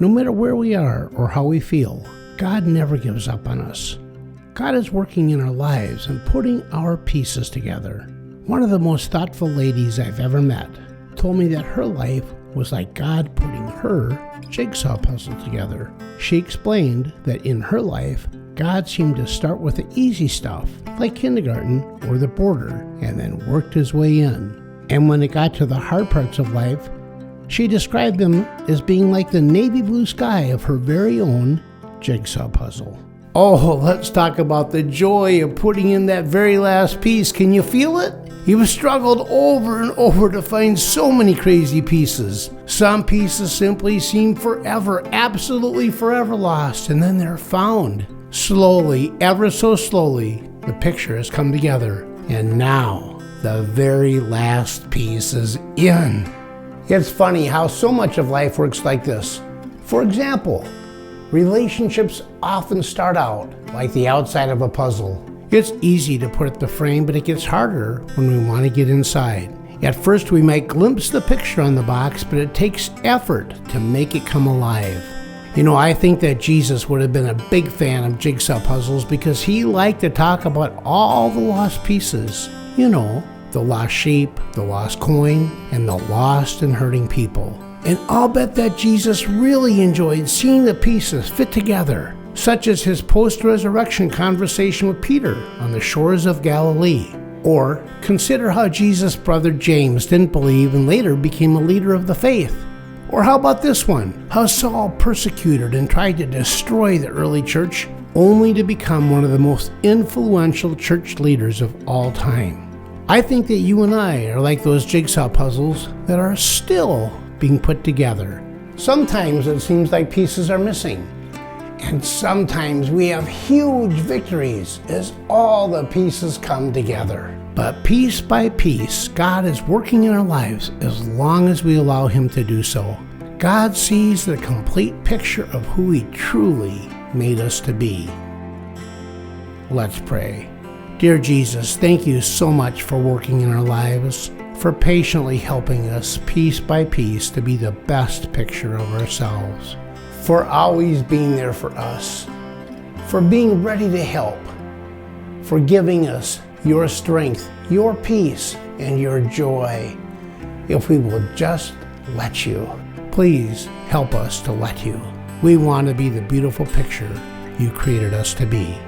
No matter where we are or how we feel, God never gives up on us. God is working in our lives and putting our pieces together. One of the most thoughtful ladies I've ever met told me that her life was like God putting her jigsaw puzzle together. She explained that in her life, God seemed to start with the easy stuff, like kindergarten or the border, and then worked his way in. And when it got to the hard parts of life, she described them as being like the navy blue sky of her very own jigsaw puzzle. Oh, let's talk about the joy of putting in that very last piece. Can you feel it? You've struggled over and over to find so many crazy pieces. Some pieces simply seem forever, absolutely forever lost, and then they're found. Slowly, ever so slowly, the picture has come together, and now the very last piece is in. It's funny how so much of life works like this. For example, relationships often start out like the outside of a puzzle. It's easy to put up the frame, but it gets harder when we want to get inside. At first, we might glimpse the picture on the box, but it takes effort to make it come alive. You know, I think that Jesus would have been a big fan of jigsaw puzzles because he liked to talk about all the lost pieces. You know, the lost sheep, the lost coin, and the lost and hurting people. And I'll bet that Jesus really enjoyed seeing the pieces fit together, such as his post-resurrection conversation with Peter on the shores of Galilee. Or consider how Jesus' brother James didn't believe and later became a leader of the faith. Or how about this one? How Saul persecuted and tried to destroy the early church, only to become one of the most influential church leaders of all time. I think that you and I are like those jigsaw puzzles that are still being put together. Sometimes it seems like pieces are missing. And sometimes we have huge victories as all the pieces come together. But piece by piece, God is working in our lives as long as we allow him to do so. God sees the complete picture of who he truly made us to be. Let's pray. Dear Jesus, thank you so much for working in our lives, for patiently helping us piece by piece to be the best picture of ourselves, for always being there for us, for being ready to help, for giving us your strength, your peace, and your joy. If we will just let you, please help us to let you. We want to be the beautiful picture you created us to be.